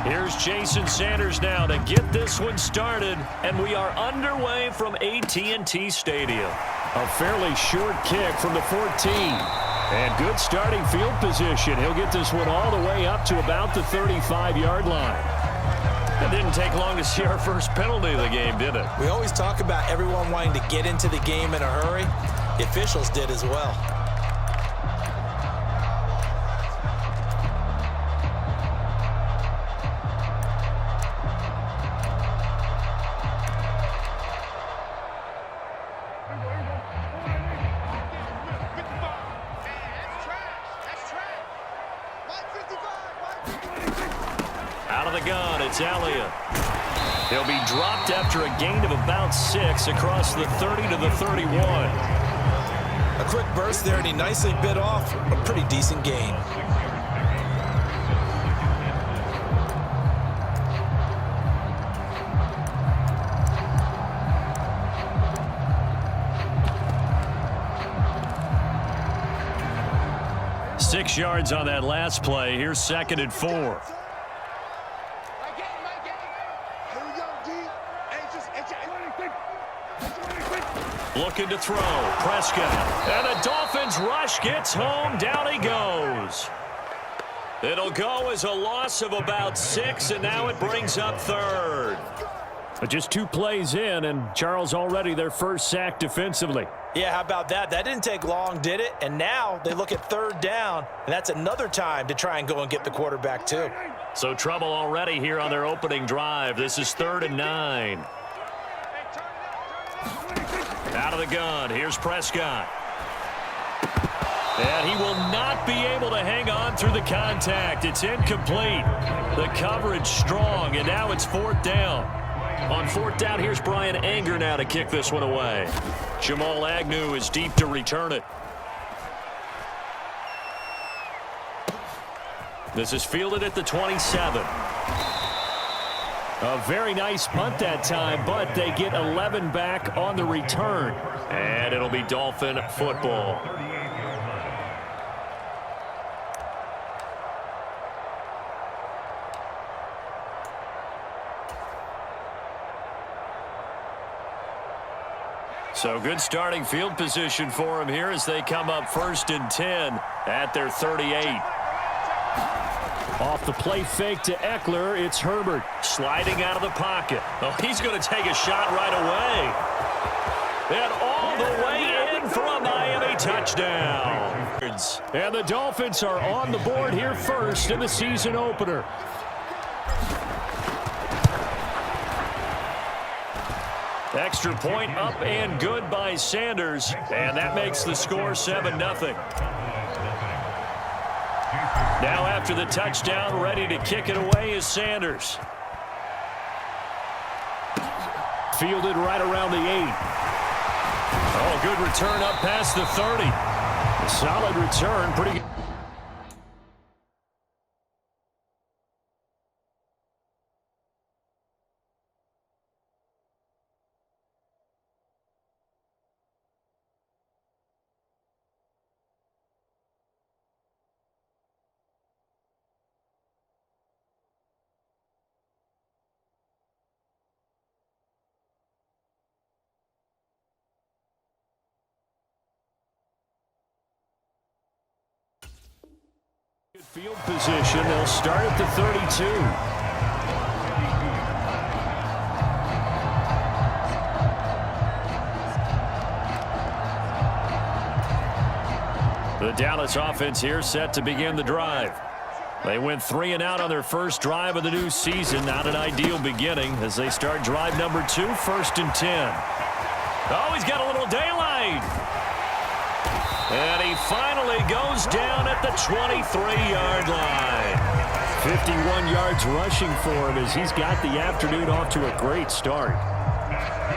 Here's Jason Sanders now to get this one started, and we are underway from AT&T Stadium. A fairly short kick from the 14. And good starting field position. He'll get this one all the way up to about the 35-yard line. It didn't take long to see our first penalty of the game, did it? We always talk about everyone wanting to get into the game in a hurry. The officials did as well. Out of the gun, it's Elliott. He'll be dropped after a gain of about 6 across the 30 to the 31. A quick burst there, and he nicely bit off a pretty decent gain. Six yards on that last play. Here's 2nd and 4. Looking to throw. Prescott. And the Dolphins rush gets home. Down he goes. It'll go as a loss of about 6, and now it brings up 3rd. But just 2 plays in, and Charles already their first sack defensively. Yeah, how about that? That didn't take long, did it? And now they look at 3rd down, and that's another time to try and go and get the quarterback too. So trouble already here on their opening drive. This is 3rd and 9. Out of the gun. Here's Prescott. And he will not be able to hang on through the contact. It's incomplete. The coverage strong, and now it's 4th down. On 4th down, here's Brian Anger now to kick this one away. Jamal Agnew is deep to return it. This is fielded at the 27. A very nice punt that time, but they get 11 back on the return. And it'll be Dolphin football. So good starting field position for him here as they come up 1st and 10 at their 38. Off the play fake to Eckler, it's Herbert sliding out of the pocket. Oh, he's going to take a shot right away. And all the way in for a Miami touchdown. And the Dolphins are on the board here first in the season opener. Extra point up and good by Sanders. And that makes the score 7-0. Now after the touchdown, ready to kick it away is Sanders. Fielded right around the 8. Oh, good return up past the 30. A solid return, pretty good. Field position, they'll start at the 32. The Dallas offense here set to begin the drive. They went 3 and out on their first drive of the new season. Not an ideal beginning as they start drive number 2, 1st and 10. Oh, he's got a little daylight. And he finally goes down at the 23-yard line. 51 yards rushing for him as he's got the afternoon off to a great start.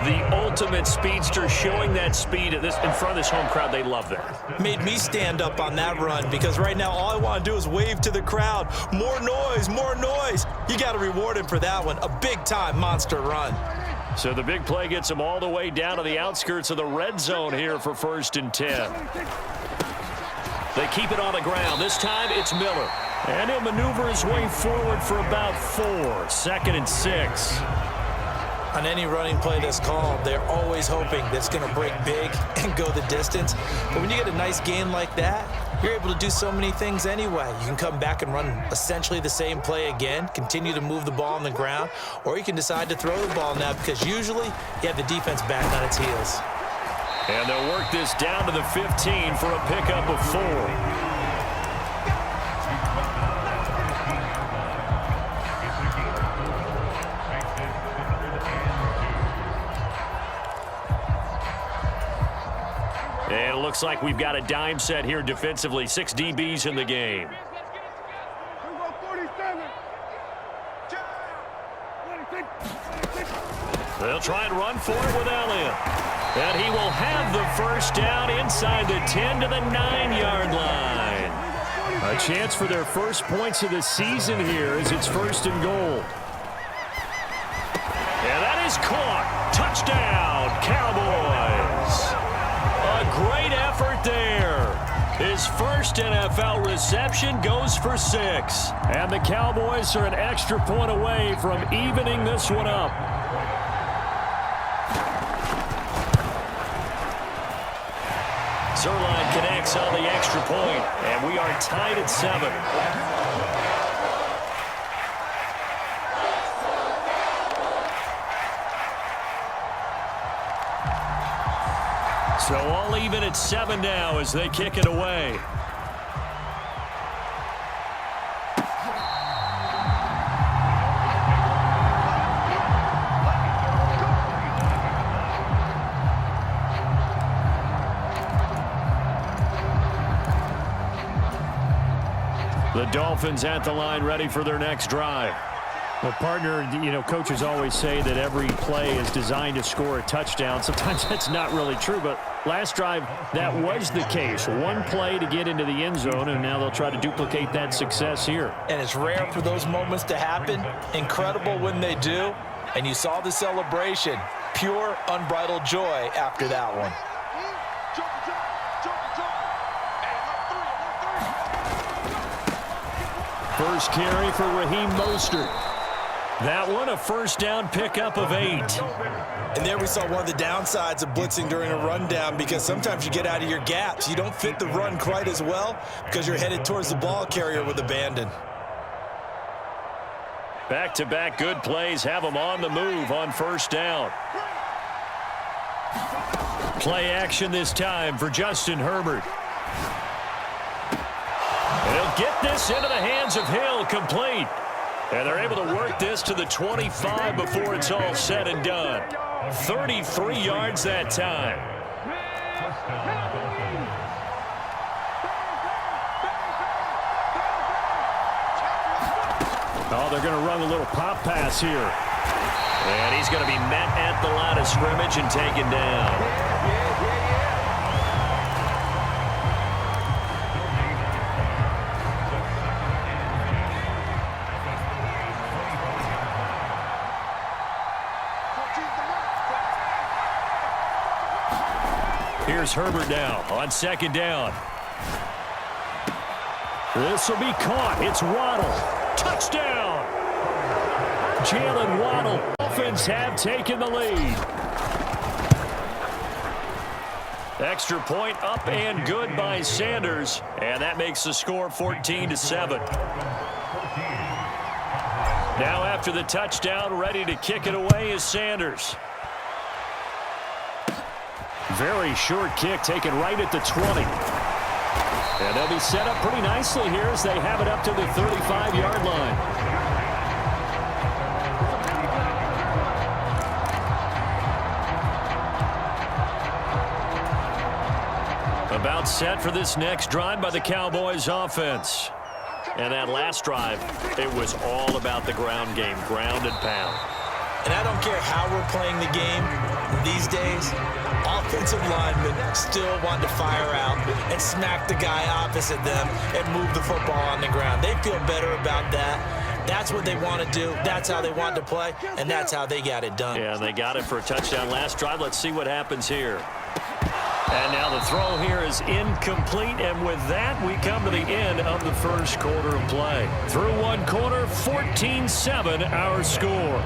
The ultimate speedster, showing that speed in front of this home crowd. They love that. Made me stand up on that run because right now all I want to do is wave to the crowd. More noise, more noise. You got to reward him for that one. A big-time monster run. So the big play gets him all the way down to the outskirts of the red zone here for 1st and 10. They keep it on the ground. This time it's Miller. And he'll maneuver his way forward for about 4. 2nd and 6. On any running play that's called, they're always hoping that it's going to break big and go the distance. But when you get a nice gain like that, you're able to do so many things anyway. You can come back and run essentially the same play again, continue to move the ball on the ground, or you can decide to throw the ball now because usually you have the defense back on its heels. And they'll work this down to the 15 for a pickup of 4. And it looks like we've got a dime set here defensively. 6 DBs in the game. They'll try and run for it with Elliott. And he will have the first down inside the 10 to the 9-yard line. A chance for their first points of the season here as it's 1st and goal. And that is caught. Touchdown, Cowboys. A great effort there. His first NFL reception goes for 6. And the Cowboys are an extra point away from evening this one up. Zerline connects on the extra point, and we are tied at 7. So all even at 7 now as they kick it away. The Dolphins at the line ready for their next drive. Well, partner, coaches always say that every play is designed to score a touchdown. Sometimes that's not really true, but last drive, that was the case. One play to get into the end zone, and now they'll try to duplicate that success here. And it's rare for those moments to happen. Incredible when they do. And you saw the celebration. Pure, unbridled joy after that one. First carry for Raheem Mostert. That one a first down pickup of 8. And there we saw one of the downsides of blitzing during a rundown because sometimes you get out of your gaps. You don't fit the run quite as well because you're headed towards the ball carrier with abandon. Back-to-back good plays have them on the move on first down. Play action this time for Justin Herbert. He'll get this into the hands of Hill, complete. And they're able to work this to the 25 before it's all said and done. 33 yards that time. Oh, they're going to run a little pop pass here. And he's going to be met at the line of scrimmage and taken down. Here's Herbert now on second down. This will be caught. It's Waddle. Touchdown! Jalen Waddle. Dolphins have taken the lead. Extra point up and good by Sanders. And that makes the score 14-7. Now after the touchdown, ready to kick it away is Sanders. Very short kick taken right at the 20. And they'll be set up pretty nicely here as they have it up to the 35-yard line. About set for this next drive by the Cowboys offense. And that last drive, it was all about the ground game, ground and pound. And I don't care how we're playing the game these days, offensive linemen still want to fire out and smack the guy opposite them and move the football on the ground. They feel better about that. That's what they want to do. That's how they want to play, and that's how they got it done. Yeah, they got it for a touchdown last drive. Let's see what happens here. And now the throw here is incomplete, and with that, we come to the end of the first quarter of play. Through one quarter, 14-7 our score.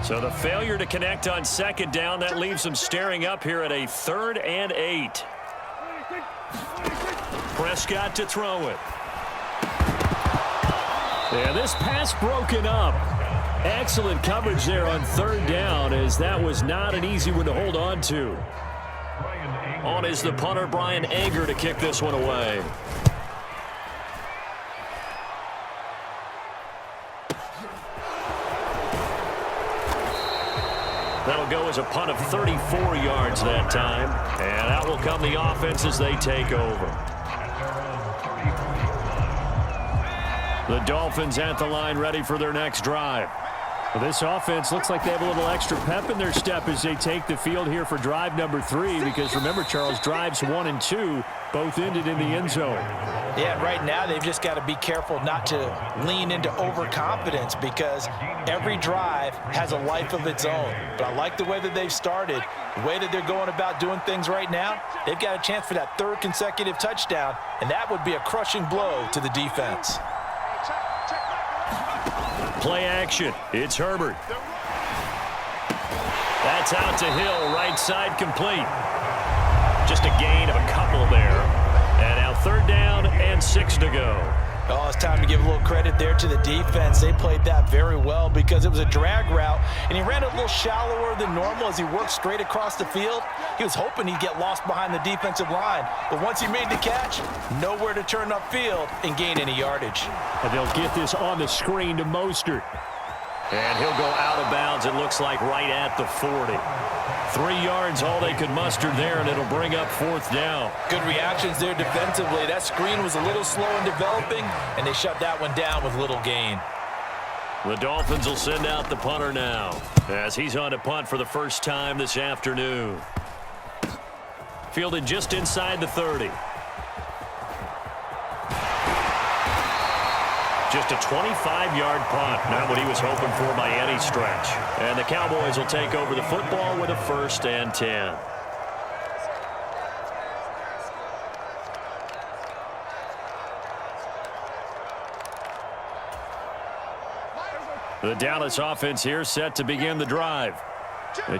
So the failure to connect on second down, that leaves them staring up here at a 3rd and 8. Prescott to throw it. And this pass broken up. Excellent coverage there on 3rd down, as that was not an easy one to hold on to. On is the punter, Brian Anger, to kick this one away. That'll go as a punt of 34 yards that time. And out will come the offense as they take over. The Dolphins at the line, ready for their next drive. Well, this offense looks like they have a little extra pep in their step as they take the field here for drive number 3. Because remember, Charles, drives 1 and 2 both ended in the end zone. Yeah, right now they've just got to be careful not to lean into overconfidence, because every drive has a life of its own. But I like the way that they've started, the way that they're going about doing things right now. They've got a chance for that 3rd consecutive touchdown, and that would be a crushing blow to the defense. Play action. It's Herbert. That's out to Hill, right side complete. Just a gain of a couple there. And now 3rd down and 6 to go. Oh, it's time to give a little credit there to the defense. They played that very well because it was a drag route, and he ran a little shallower than normal as he worked straight across the field. He was hoping he'd get lost behind the defensive line, but once he made the catch, nowhere to turn upfield and gain any yardage. And they'll get this on the screen to Mostert. And he'll go out of bounds, it looks like, right at the 40. 3 yards, all they could muster there, and it'll bring up 4th down. Good reactions there defensively. That screen was a little slow in developing, and they shut that one down with little gain. The Dolphins will send out the punter now, as he's on to punt for the first time this afternoon. Fielded just inside the 30. Just a 25-yard punt, not what he was hoping for by any stretch. And the Cowboys will take over the football with a 1st and 10. The Dallas offense here set to begin the drive.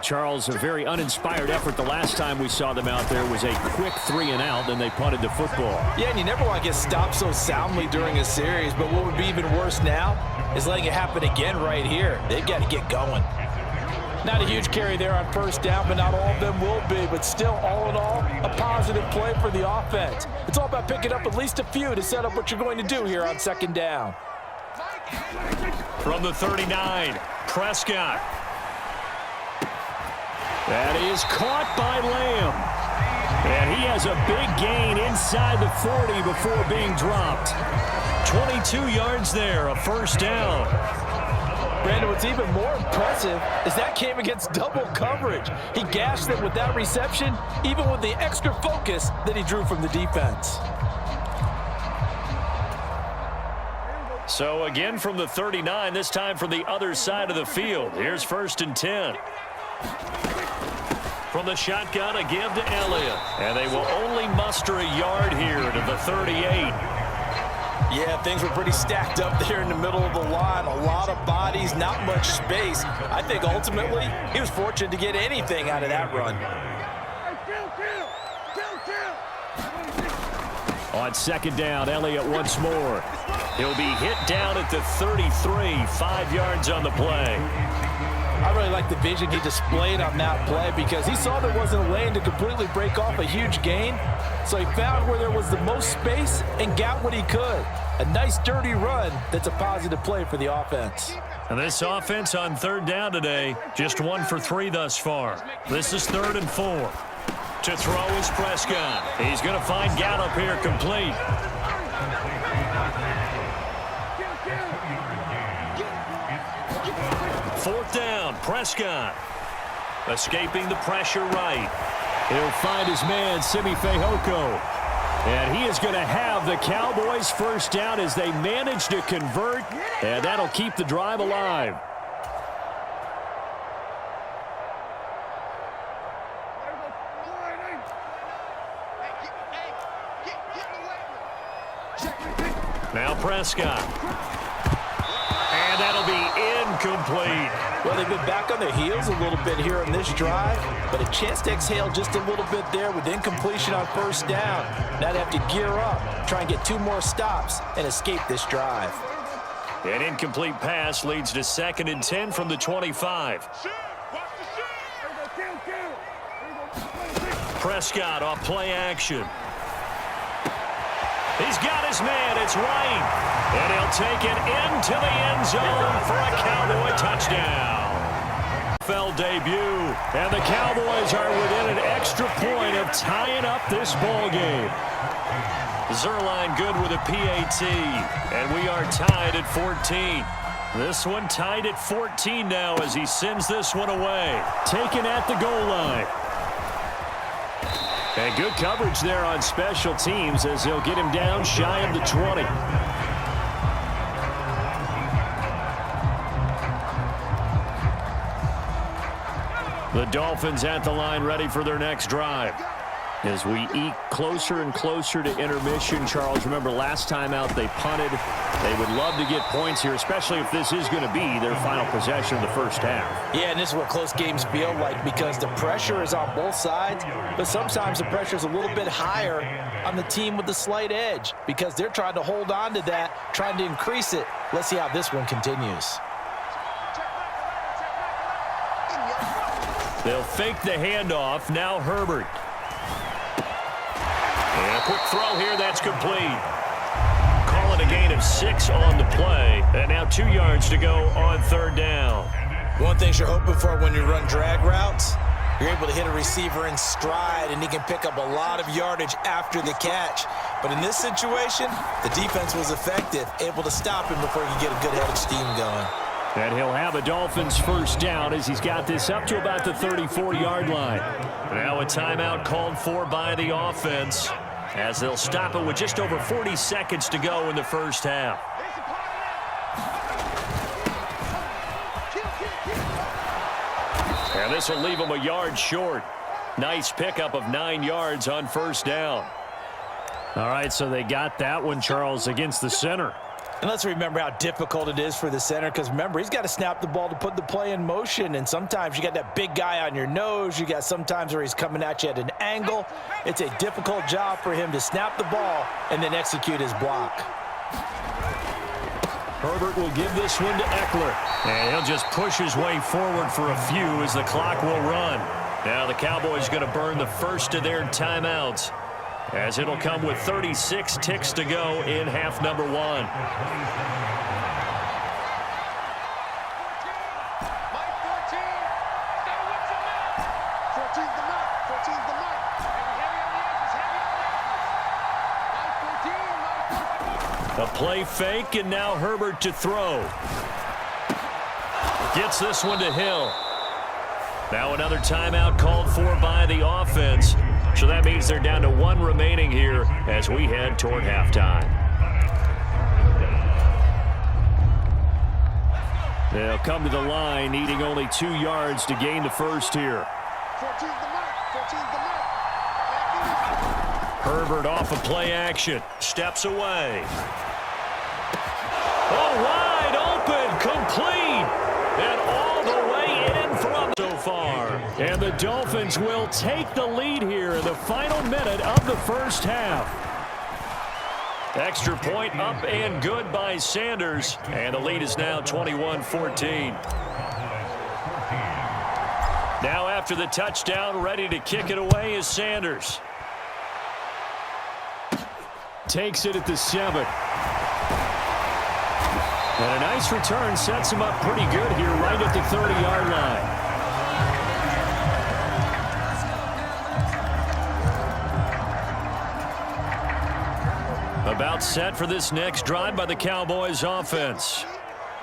Charles, a very uninspired effort the last time we saw them out there was a quick 3 and out, then they punted the football. Yeah, and you never want to get stopped so soundly during a series, but what would be even worse now is letting it happen again right here. They've got to get going. Not a huge carry there on 1st down, but not all of them will be. But still, all in all, a positive play for the offense. It's all about picking up at least a few to set up what you're going to do here on 2nd down. From the 39, Prescott. That is caught by Lamb. And he has a big gain inside the 40 before being dropped. 22 yards there, a 1st down. Brandon, what's even more impressive is that came against double coverage. He gashed them with that reception, even with the extra focus that he drew from the defense. So again from the 39, this time from the other side of the field. Here's 1st and 10. From the shotgun, a give to Elliott. And they will only muster a yard here to the 38. Yeah, things were pretty stacked up there in the middle of the line. A lot of bodies, not much space. I think ultimately he was fortunate to get anything out of that run. On 2nd down, Elliott once more. He'll be hit down at the 33, 5 yards on the play. I really like the vision he displayed on that play because he saw there wasn't a lane to completely break off a huge gain. So he found where there was the most space and got what he could. A nice dirty run that's a positive play for the offense. And this offense on 3rd down today, just 1 for 3 thus far. This is 3rd and 4. To throw is Prescott. He's going to find Gallup here complete. Fourth down, Prescott. Escaping the pressure right. He'll find his man, Simi Fehoko. And he is going to have the Cowboys first down as they manage to convert, and that'll keep the drive alive. Now Prescott. And that'll be incomplete. Well, they've been back on their heels a little bit here in this drive, but a chance to exhale just a little bit there with incompletion on first down. Now they have to gear up, try and get 2 more stops, and escape this drive. An incomplete pass leads to 2nd and 10 from the 25. Prescott off play action. He's got his man. It's Wright. And he'll take it into the end zone for a Cowboy touchdown. NFL debut. And the Cowboys are within an extra point of tying up this ball game. Zerline good with a PAT. And we are tied at 14. This one tied at 14 now as he sends this one away. Taken at the goal line. And good coverage there on special teams as he'll get him down shy of the 20. The Dolphins at the line ready for their next drive. As we eke closer and closer to intermission, Charles, remember last time out they punted. They would love to get points here, especially if this is going to be their final possession of the first half. Yeah, and this is what close games feel like because the pressure is on both sides, but sometimes the pressure is a little bit higher on the team with the slight edge because they're trying to hold on to that, trying to increase it. Let's see how this one continues. They'll fake the handoff. Now Herbert. And a quick throw here. That's complete. Call it a gain of 6 on the play. And now 2 yards to go on 3rd down. One thing you're hoping for when you run drag routes, you're able to hit a receiver in stride, and he can pick up a lot of yardage after the catch. But in this situation, the defense was effective, able to stop him before he could get a good head of steam going. And he'll have a Dolphins first down as he's got this up to about the 34-yard line. Now a timeout called for by the offense as they'll stop it with just over 40 seconds to go in the first half. And this will leave him a yard short. Nice pickup of 9 yards on first down. All right, so they got that one, Charles, against the center. And let's remember how difficult it is for the center because, remember, he's got to snap the ball to put the play in motion. And sometimes you got that big guy on your nose. You got sometimes where he's coming at you at an angle. It's a difficult job for him to snap the ball and then execute his block. Herbert will give this one to Eckler. And he'll just push his way forward for a few as the clock will run. Now the Cowboys going to burn the first of their timeouts, as it'll come with 36 ticks to go in half number 1. A play fake, and now Herbert to throw. Gets this one to Hill. Now another timeout called for by the offense. So that means they're down to 1 remaining here as we head toward halftime. They'll come to the line, needing only 2 yards to gain the first here. Herbert off of play action. Steps away. Oh, wide open. Complete. And all the way in from so far. And the Dolphins will take the lead here in the final minute of the first half. Extra point up and good by Sanders. And the lead is now 21-14. Now after the touchdown, ready to kick it away is Sanders. Takes it at the 7. And a nice return sets him up pretty good here right at the 30-yard line. About set for this next drive by the Cowboys offense.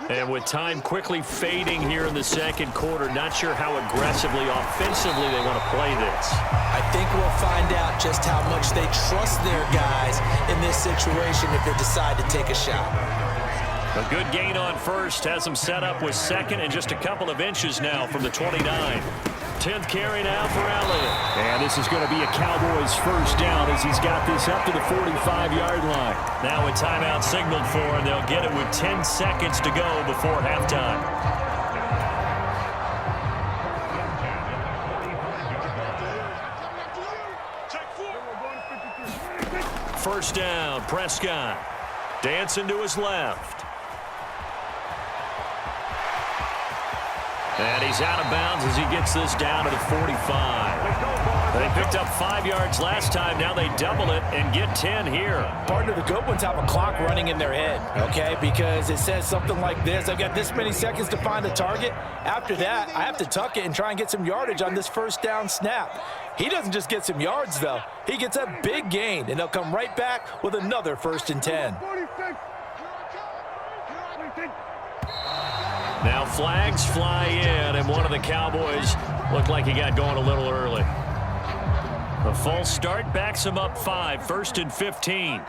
And with time quickly fading here in the second quarter, not sure how aggressively, offensively they want to play this. I think we'll find out just how much they trust their guys in this situation if they decide to take a shot. A good gain on first has them set up with second and just a couple of inches now from the 29. 10th carry now for Elliott. And this is going to be a Cowboys first down as he's got this up to the 45-yard line. Now a timeout signaled for, and they'll get it with 10 seconds to go before halftime. First down, Prescott. Dancing to his left. And he's out of bounds as he gets this down to the 45. They picked up 5 yards last time. Now they double it and get 10 here. Partner, the good ones have a clock running in their head, okay? Because it says something like this. I've got this many seconds to find a target. After that, I have to tuck it and try and get some yardage on this first down snap. He doesn't just get some yards, though. He gets a big gain, and they'll come right back with another 1st and 10. Now flags fly in, and one of the Cowboys looked like he got going a little early. A false start backs him up 5, 1st and 15.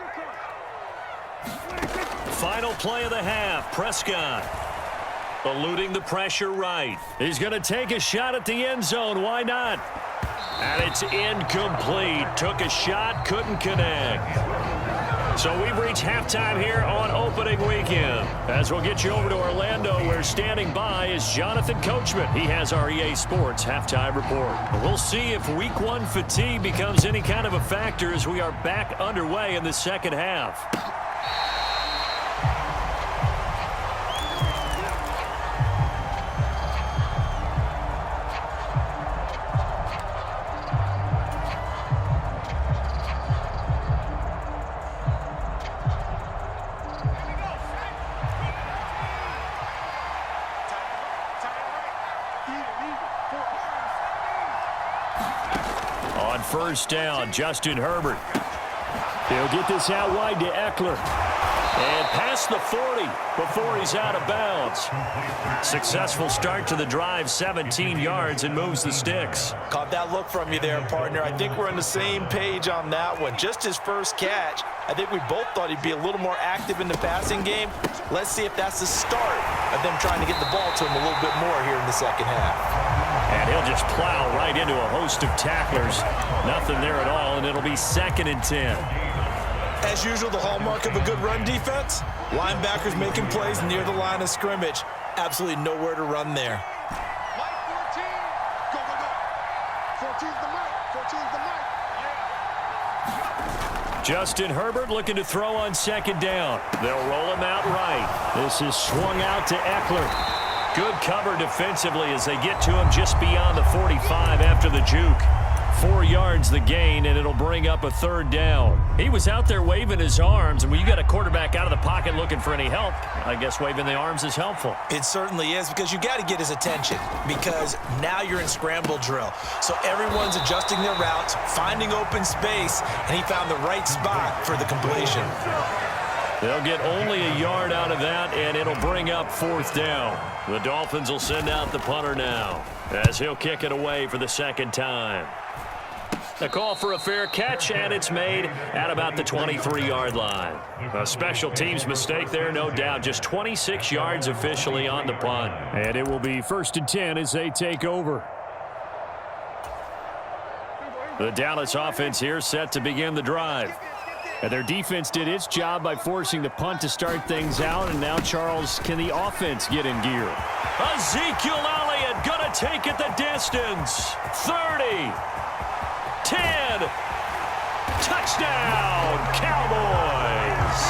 Final play of the half, Prescott. Eluding the pressure right. He's going to take a shot at the end zone. Why not? And it's incomplete. Took a shot, couldn't connect. So we've reached halftime here on opening weekend. As we'll get you over to Orlando, where standing by is Jonathan Coachman. He has our EA Sports halftime report. We'll see if week 1 fatigue becomes any kind of a factor as we are back underway in the second half. On first down, Justin Herbert. He'll get this out wide to Eckler. And past the 40 before he's out of bounds. Successful start to the drive, 17 yards, and moves the sticks. Caught that look from you there, partner. I think we're on the same page on that one. Just his first catch. I think we both thought he'd be a little more active in the passing game. Let's see if that's the start of them trying to get the ball to him a little bit more here in the second half. And he'll just plow right into a host of tacklers. Nothing there at all, and it'll be 2nd and 10. As usual, the hallmark of a good run defense, linebackers making plays near the line of scrimmage. Absolutely nowhere to run there. Mike 14, go, go, go. 14's the mic, 14's the mic. Yeah. Justin Herbert looking to throw on 2nd down. They'll roll him out right. This is swung out to Eckler. Good cover defensively as they get to him just beyond the 45 after the juke. 4 yards the gain, and it'll bring up a 3rd down. He was out there waving his arms, and when you got a quarterback out of the pocket looking for any help, I guess waving the arms is helpful. It certainly is, because you got to get his attention, because now you're in scramble drill. So everyone's adjusting their routes, finding open space, and he found the right spot for the completion. They'll get only a yard out of that, and it'll bring up 4th down. The Dolphins will send out the punter now, as he'll kick it away for the 2nd time. A call for a fair catch, and it's made at about the 23-yard line. A special teams mistake there, no doubt. Just 26 yards officially on the punt. And it will be 1st and 10 as they take over. The Dallas offense here set to begin the drive. And their defense did its job by forcing the punt to start things out. And now, Charles, can the offense get in gear? Ezekiel Elliott gonna take it the distance. 30. 10. Touchdown, Cowboys.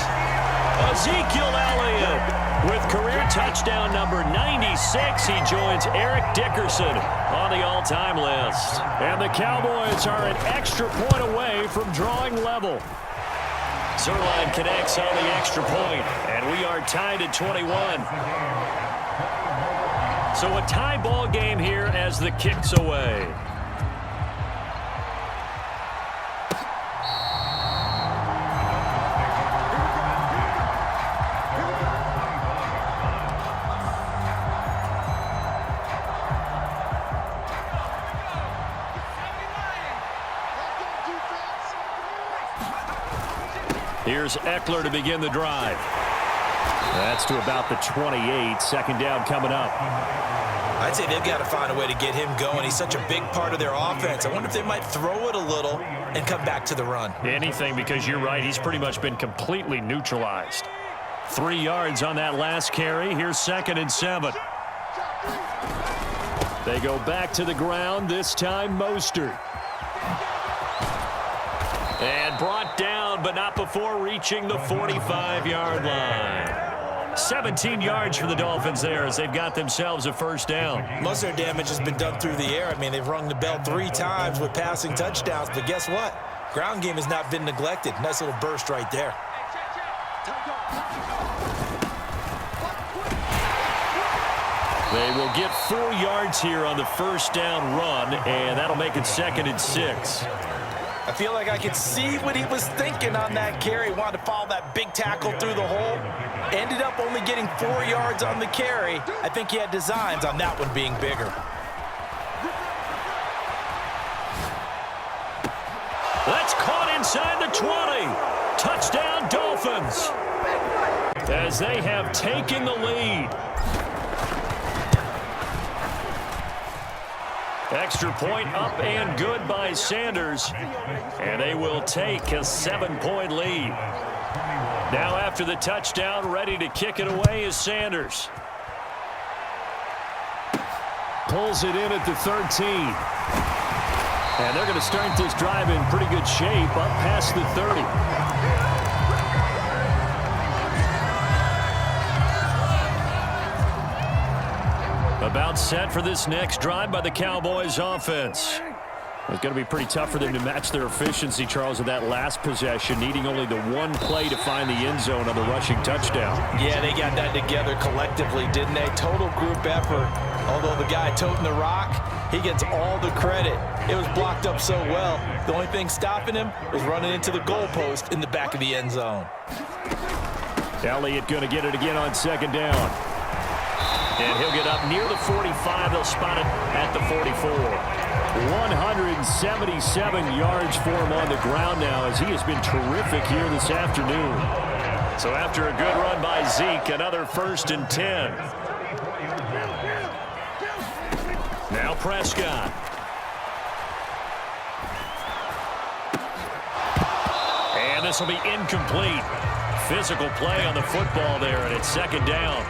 Ezekiel Elliott with career touchdown number 96. He joins Eric Dickerson on the all-time list. And the Cowboys are an extra point away from drawing level. Zerline connects on the extra point, and we are tied at 21. So a tie ball game here as the kick's away. Here's Eckler to begin the drive. That's to about the 28. Second down coming up. I'd say they've got to find a way to get him going. He's such a big part of their offense. I wonder if they might throw it a little and come back to the run. Anything, because you're right. He's pretty much been completely neutralized. 3 yards on that last carry. Here's 2nd and 7. They go back to the ground, this time Mostert. And brought down, but not before reaching the 45-yard line. 17 yards for the Dolphins there as they've got themselves a first down. Most of their damage has been done through the air. I mean, they've rung the bell 3 times with passing touchdowns, but guess what? Ground game has not been neglected. Nice little burst right there. They will get 4 yards here on the first down run, and that'll make it 2nd and 6. I feel like I could see what he was thinking on that carry. Wanted to follow that big tackle through the hole. Ended up only getting 4 yards on the carry. I think he had designs on that one being bigger. That's caught inside the 20. Touchdown, Dolphins. As they have taken the lead. Extra point up and good by Sanders. And they will take a 7-point lead. Now after the touchdown, ready to kick it away is Sanders. Pulls it in at the 13. And they're going to start this drive in pretty good shape up past the 30. About set for this next drive by the Cowboys offense. It's going to be pretty tough for them to match their efficiency, Charles, in that last possession, needing only the one play to find the end zone on the rushing touchdown. Yeah, they got that together collectively, didn't they? Total group effort. Although the guy toting the rock, he gets all the credit. It was blocked up so well. The only thing stopping him was running into the goalpost in the back of the end zone. Elliott going to get it again on second down. And he'll get up near the 45. They'll spot it at the 44. 177 yards for him on the ground now as he has been terrific here this afternoon. So after a good run by Zeke, another 1st and 10. Now Prescott. And this will be incomplete. Physical play on the football there, and it's 2nd down.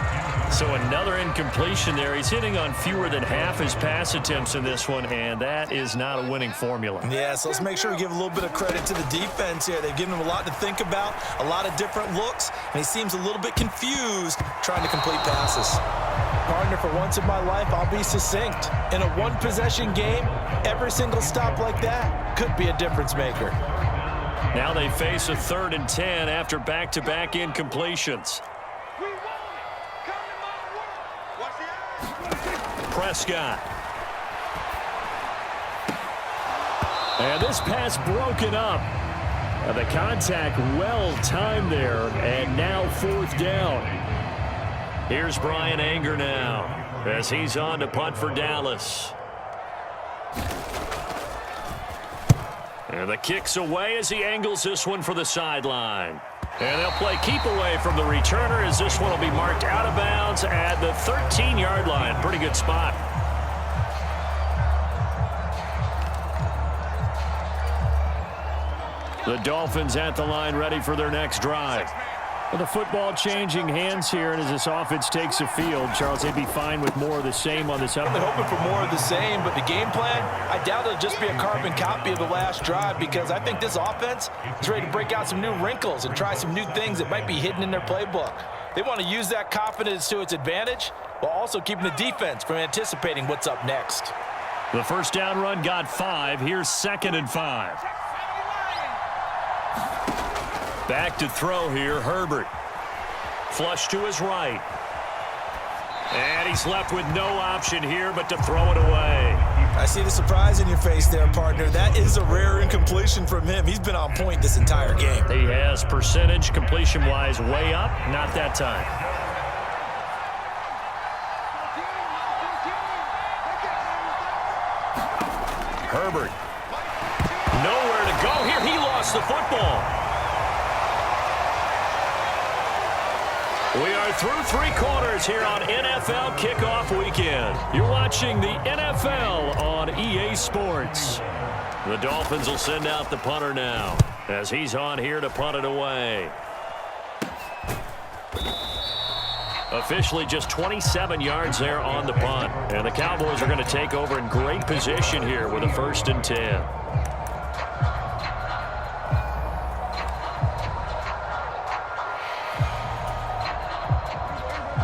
So another incompletion there. He's hitting on fewer than half his pass attempts in this one, and that is not a winning formula. Yeah, so let's make sure we give a little bit of credit to the defense here. They've given him a lot to think about, a lot of different looks, and he seems a little bit confused trying to complete passes. Partner, for once in my life, I'll be succinct. In a one-possession game, every single stop like that could be a difference maker. Now they face a 3rd and 10 after back-to-back incompletions. Prescott. And this pass broken up. The contact well timed there, and now 4th down. Here's Brian Anger now as he's on to punt for Dallas. And the kick's away as he angles this one for the sideline. And they'll play keep away from the returner as this one will be marked out of bounds at the 13-yard line. Pretty good spot. The Dolphins at the line ready for their next drive. Well, the football changing hands here, and as this offense takes the field, Charles, they'd be fine with more of the same on this up. They're hoping for more of the same, but the game plan, I doubt it'll just be a carbon copy of the last drive because I think this offense is ready to break out some new wrinkles and try some new things that might be hidden in their playbook. They want to use that confidence to its advantage while also keeping the defense from anticipating what's up next. The first down run got 5. Here's 2nd and 5. Back to throw here, Herbert. Flush to his right. And he's left with no option here but to throw it away. I see the surprise in your face there, partner. That is a rare incompletion from him. He's been on point this entire game. He has percentage completion-wise way up. Not that time. Herbert. Nowhere to go here. He lost the football. We are through three quarters here on NFL Kickoff Weekend. You're watching the NFL on EA Sports. The Dolphins will send out the punter now as he's on here to punt it away. Officially just 27 yards there on the punt. And the Cowboys are going to take over in great position here with a 1st and 10.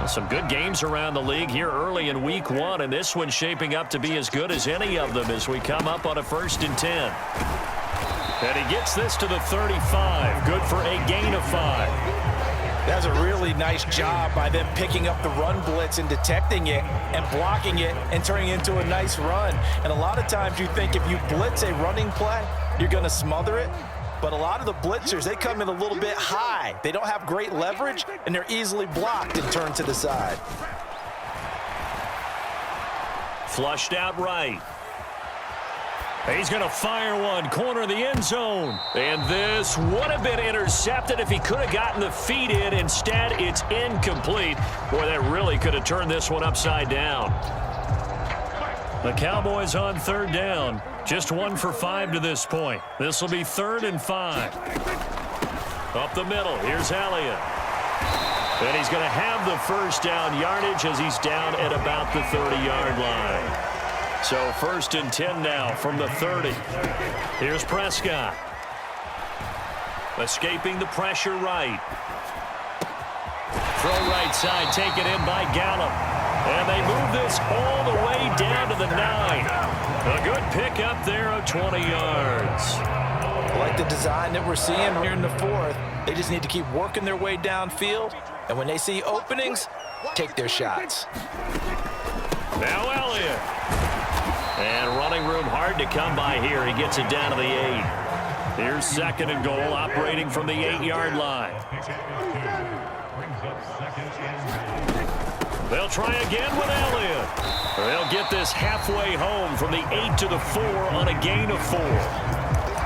Some good games around the league here early in week 1, and this one's shaping up to be as good as any of them as we come up on a 1st and 10. And he gets this to the 35. Good for a gain of 5. That's a really nice job by them picking up the run blitz and detecting it and blocking it and turning it into a nice run. And a lot of times you think if you blitz a running play, you're going to smother it. But a lot of the blitzers, they come in a little bit high. They don't have great leverage, and they're easily blocked and turned to the side. Flushed out right. He's going to fire one, corner of the end zone. And this would have been intercepted if he could have gotten the feet in. Instead, it's incomplete. Boy, that really could have turned this one upside down. The Cowboys on 3rd down. Just 1 for 5 to this point. This will be 3rd and 5. Up the middle. Here's Elliott. And he's going to have the 1st down yardage as he's down at about the 30-yard line. So 1st and 10 now from the 30. Here's Prescott. Escaping the pressure right. Throw right side, taken in by Gallup. And they move this all the way down to the 9. A good pick up there of 20 yards. I like the design that we're seeing here in the 4th. They just need to keep working their way downfield. And when they see openings, take their shots. Now Elliott. And running room hard to come by here. He gets it down to the 8. Here's 2nd and goal, operating from the 8-yard line. They'll try again with Elliott. They'll get this halfway home from the 8 to the 4 on a gain of 4.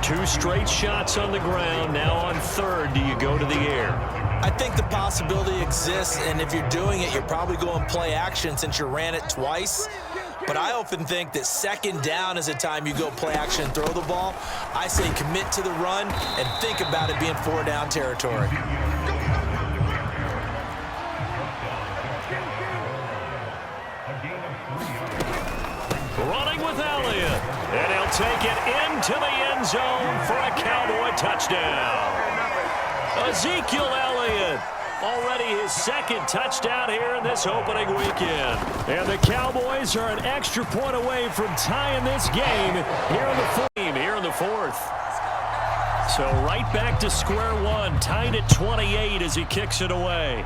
2 straight shots on the ground. Now on 3rd, do you go to the air? I think the possibility exists, and if you're doing it, you're probably going play action since you ran it twice. But I often think that 2nd down is a time you go play action and throw the ball. I say commit to the run and think about it being 4-down territory. Running with Elliott. And he'll take it into the end zone for a Cowboy touchdown. Ezekiel Elliott. Already his 2nd touchdown here in this opening weekend. And the Cowboys are an extra point away from tying this game here in the 4th. So right back to square one, tied at 28 as he kicks it away.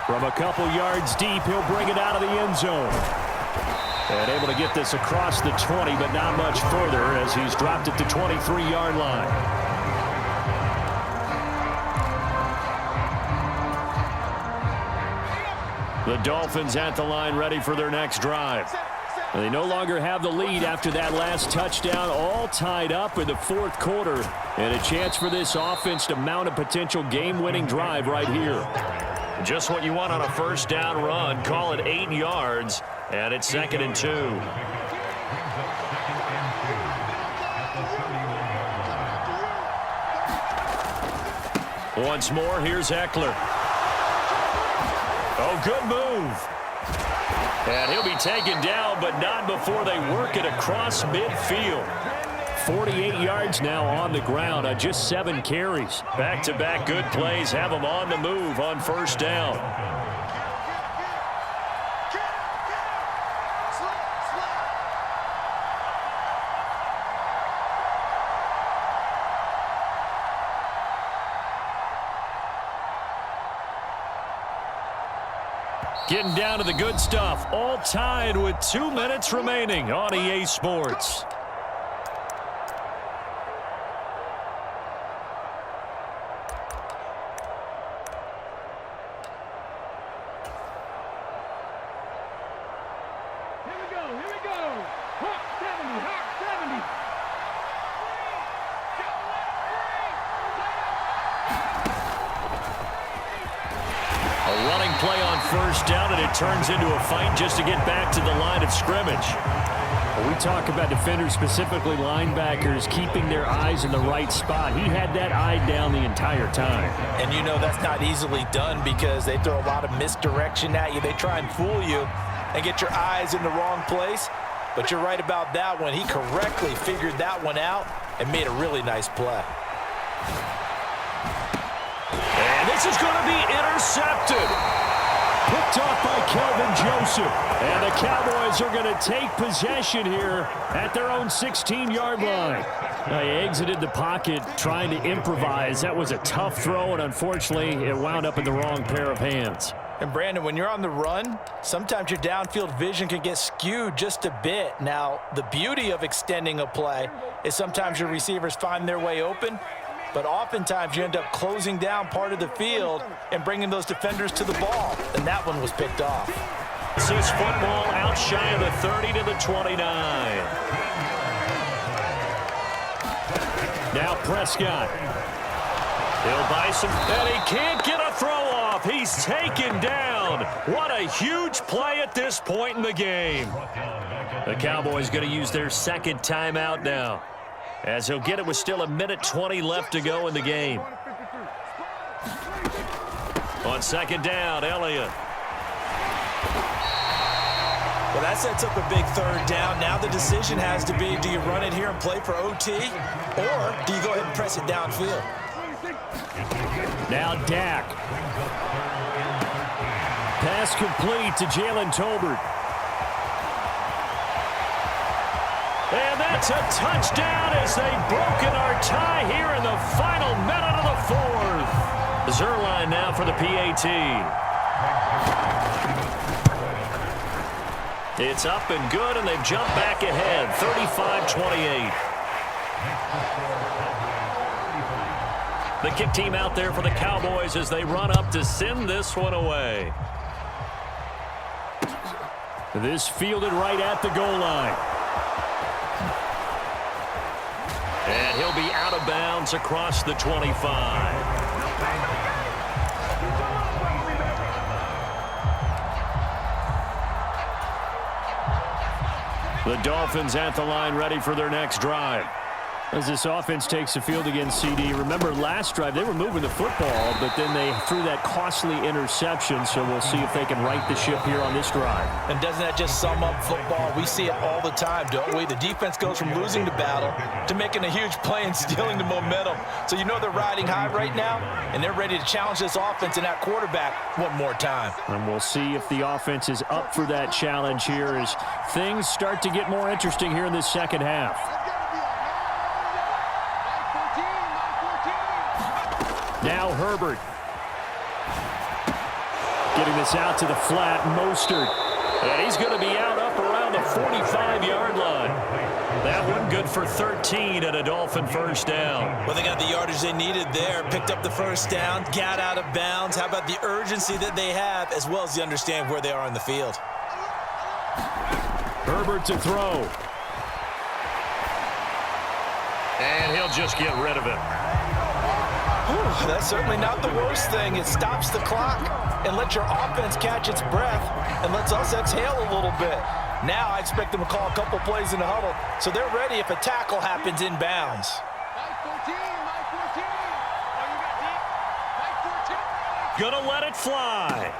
From a couple yards deep, he'll bring it out of the end zone. And able to get this across the 20, but not much further as he's dropped it to 23-yard line. The Dolphins at the line ready for their next drive. They no longer have the lead after that last touchdown, all tied up in the 4th quarter. And a chance for this offense to mount a potential game-winning drive right here. Just what you want on a 1st down run. Call it 8 yards, and it's 2nd and 2. Once more, here's Eckler. Oh, good move. And he'll be taken down, but not before they work it across midfield. 48 yards now on the ground on just 7 carries. Back-to-back good plays have them on the move on 1st down. Getting down to the good stuff, all tied with 2 minutes remaining on EA Sports. turns into a fight just to get back to the line of scrimmage. We talk about defenders, specifically linebackers, keeping their eyes in the right spot. He had that eye down the entire time. And you know that's not easily done because they throw a lot of misdirection at you. They try and fool you and get your eyes in the wrong place. But you're right about that one. He correctly figured that one out and made a really nice play. And this is going to be intercepted. Picked off by Kelvin Joseph. And the Cowboys are going to take possession here at their own 16-yard line. They exited the pocket trying to improvise. That was a tough throw, and unfortunately, it wound up in the wrong pair of hands. And Brandon, when you're on the run, sometimes your downfield vision can get skewed just a bit. Now, the beauty of extending a play is sometimes your receivers find their way open, but oftentimes you end up closing down part of the field and bringing those defenders to the ball, and that one was picked off. This is football out shy of the 30 to the 29. Now Prescott. He'll buy some, and he can't get a throw off. He's taken down. What a huge play at this point in the game. The Cowboys going to use their second timeout now, as he'll get it with still 1:20 left to go in the game. On second down, Elliott. Well, that sets up a big third down. Now the decision has to be, do you run it here and play for OT, or do you go ahead and press it downfield? Now Dak. Pass complete to Jalen Tolbert. And that's a touchdown as they've broken our tie here in the final minute of the fourth. Zerline now for the PAT. It's up and good, and they've jumped back ahead, 35-28. The kick team out there for the Cowboys as they run up to send this one away. This fielded right at the goal line. And he'll be out of bounds across the 25. The Dolphins at the line ready for their next drive. As this offense takes the field against CD, remember last drive they were moving the football, but then they threw that costly interception, so we'll see if they can right the ship here on this drive. And doesn't that just sum up football? We see it all the time, don't we? The defense goes from losing the battle to making a huge play and stealing the momentum. So you know they're riding high right now, and they're ready to challenge this offense and that quarterback one more time. And we'll see if the offense is up for that challenge here as things start to get more interesting here in this second half. Now Herbert. Getting this out to the flat, Mostert. And he's going to be out up around the 45-yard line. That one good for 13 and a Dolphin first down. Well, they got the yardage they needed there, picked up the first down, got out of bounds. How about the urgency that they have, as well as the understand where they are on the field? Herbert to throw. And he'll just get rid of it. Whew, that's certainly not the worst thing. It stops the clock and lets your offense catch its breath and lets us exhale a little bit. Now I expect them to call a couple plays in the huddle, so they're ready if a tackle happens in bounds. Gonna let it fly.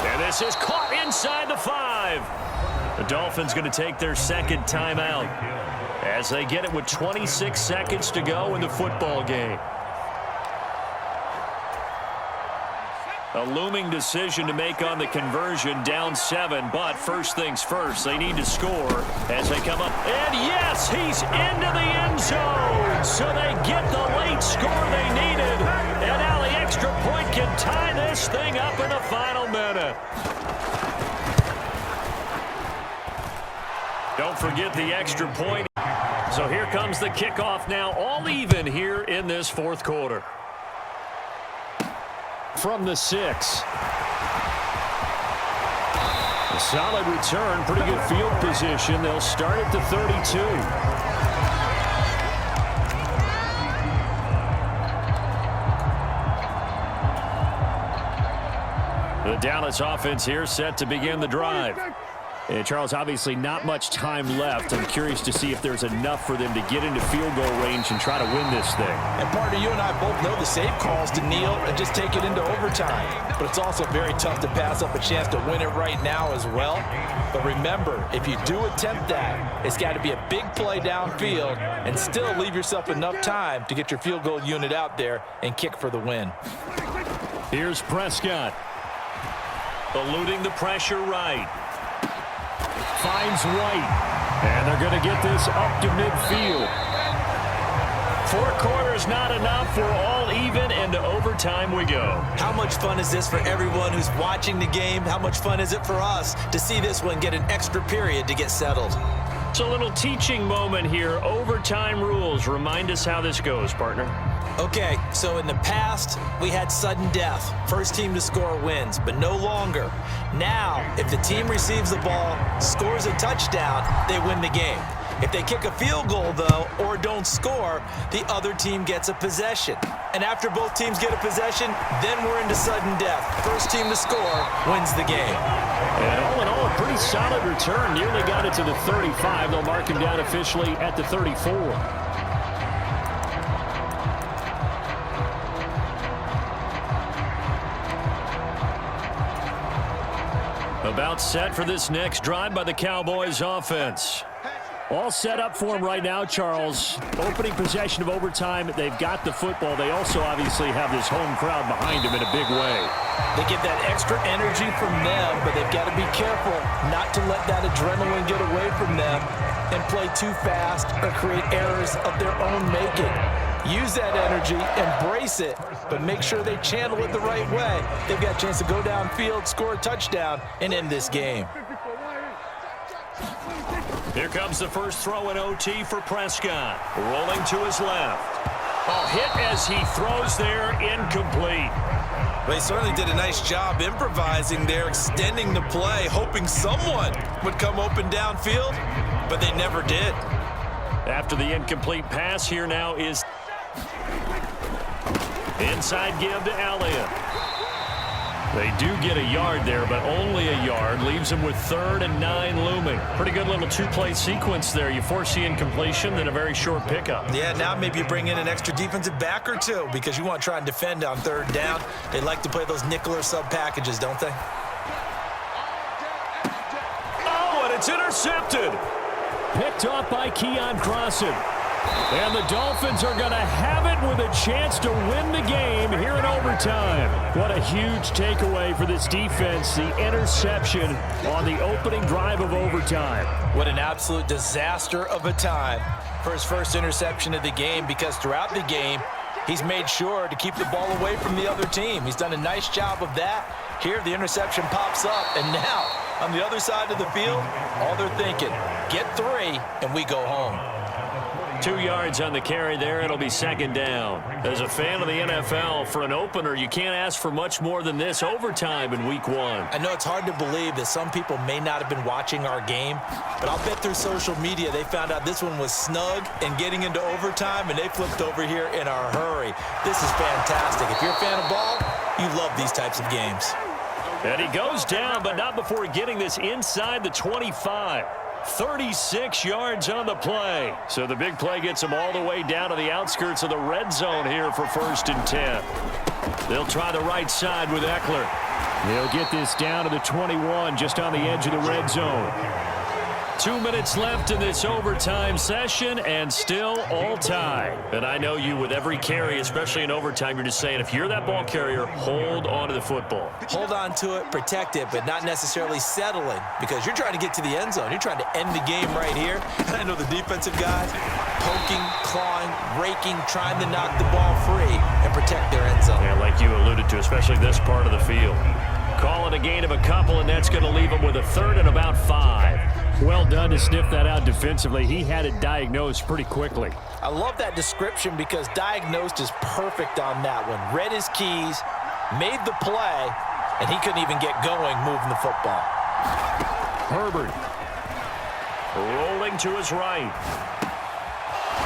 And this is caught inside the 5. The Dolphins going to take their second timeout as they get it with 26 seconds to go in the football game. A looming decision to make on the conversion, down 7, but first things first, they need to score as they come up. And yes, he's into the end zone, so they get the late score they needed. And now the extra point can tie this thing up in the final minute. Don't forget the extra point. So here comes the kickoff now, all even here in this fourth quarter. From the 6. A solid return, pretty good field position. They'll start at the 32. The Dallas offense here set to begin the drive. And Charles, obviously not much time left. I'm curious to see if there's enough for them to get into field goal range and try to win this thing. And partner, you and I both know the safe calls to kneel and just take it into overtime. But it's also very tough to pass up a chance to win it right now as well. But remember, if you do attempt that, it's got to be a big play downfield and still leave yourself enough time to get your field goal unit out there and kick for the win. Here's Prescott. Eluding the pressure right. Finds White. And they're going to get this up to midfield. 4 quarters not enough. We're all even, and to overtime we go. How much fun is this for everyone who's watching the game? How much fun is it for us to see this one get an extra period to get settled? It's a little teaching moment here. Overtime rules. Remind us how this goes, partner. Okay, so in the past, we had sudden death. First team to score wins, but no longer. Now, if the team receives the ball, scores a touchdown, they win the game. If they kick a field goal, though, or don't score, the other team gets a possession. And after both teams get a possession, then we're into sudden death. First team to score wins the game. And all in all, a pretty solid return. Nearly got it to the 35. They'll mark him down officially at the 34. About set for this next drive by the Cowboys offense. All set up for him right now, Charles. Opening possession of overtime. They've got the football. They also obviously have this home crowd behind them in a big way. They get that extra energy from them, but they've got to be careful not to let that adrenaline get away from them and play too fast or create errors of their own making. Use that energy, embrace it, but make sure they channel it the right way. They've got a chance to go downfield, score a touchdown, and end this game. Here comes the first throw in OT for Prescott. Rolling to his left. A hit as he throws there, incomplete. They certainly did a nice job improvising there, extending the play, hoping someone would come open downfield, but they never did. After the incomplete pass, here now is inside give to Elliott. They do get a yard there, but only a yard. Leaves them with 3rd and 9 looming. Pretty good little 2-play sequence there. You force the incompletion, then a very short pickup. Yeah, now maybe you bring in an extra defensive back or two because you want to try and defend on 3rd down. They like to play those nickel or sub packages, don't they? Oh, and it's intercepted. Picked off by Keon Crossan. And the Dolphins are going to have it with a chance to win the game here in overtime. What a huge takeaway for this defense, the interception on the opening drive of overtime. What an absolute disaster of a time for his first interception of the game, because throughout the game, he's made sure to keep the ball away from the other team. He's done a nice job of that. Here, the interception pops up, and now, on the other side of the field, all they're thinking, get 3, and we go home. 2 yards on the carry there. It'll be 2nd down. As a fan of the NFL, for an opener, you can't ask for much more than this overtime in week 1. I know it's hard to believe that some people may not have been watching our game, but I'll bet through social media they found out this one was snug and getting into overtime, and they flipped over here in a hurry. This is fantastic. If you're a fan of ball, you love these types of games. And he goes down, but not before getting this inside the 25. 36 yards on the play. So the big play gets him all the way down to the outskirts of the red zone here for 1st and 10. They'll try the right side with Eckler. They'll get this down to the 21, just on the edge of the red zone. 2 minutes left in this overtime session, and still all tied. And I know you, with every carry, especially in overtime, you're just saying, if you're that ball carrier, hold on to the football. Hold on to it, protect it, but not necessarily settling, because you're trying to get to the end zone. You're trying to end the game right here. And I know the defensive guys poking, clawing, raking, trying to knock the ball free and protect their end zone. Yeah, like you alluded to, especially this part of the field. Call it a gain of a couple, and that's going to leave him with a 3rd and about 5. Well done to sniff that out defensively. He had it diagnosed pretty quickly. I love that description because diagnosed is perfect on that one. Read his keys, made the play, and he couldn't even get going moving the football. Herbert. Rolling to his right.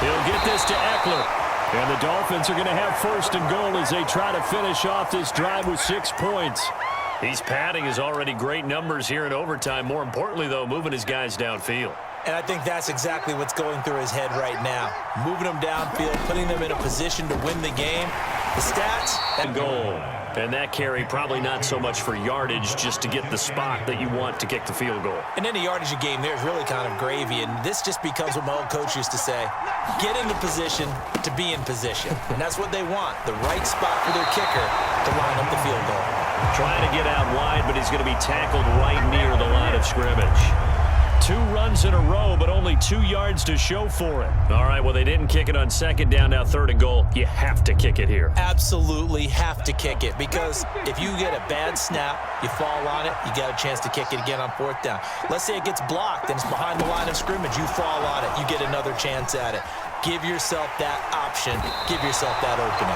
He'll get this to Eckler. And the Dolphins are going to have 1st and goal as they try to finish off this drive with 6 points. He's padding his already great numbers here in overtime. More importantly, though, moving his guys downfield. And I think that's exactly what's going through his head right now. Moving them downfield, putting them in a position to win the game. The stats. And goal. And that carry probably not so much for yardage, just to get the spot that you want to kick the field goal. In any yardage of game, there's really kind of gravy. And this just becomes what my old coach used to say. Get in the position to be in position. And that's what they want. The right spot for their kicker to line up the field goal. Trying to get out wide, but he's going to be tackled right near the line of scrimmage. 2 runs in a row, but only 2 yards to show for it. All right, well, they didn't kick it on second down, now third and goal. You have to kick it here. Absolutely have to kick it, because if you get a bad snap, you fall on it, you got a chance to kick it again on fourth down. Let's say it gets blocked and it's behind the line of scrimmage. You fall on it, you get another chance at it. Give yourself that option. Give yourself that opening.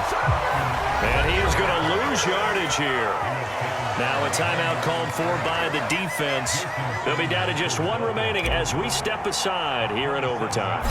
And he is going to lose yardage here. Now a timeout called for by the defense. They'll be down to just 1 remaining as we step aside here in overtime.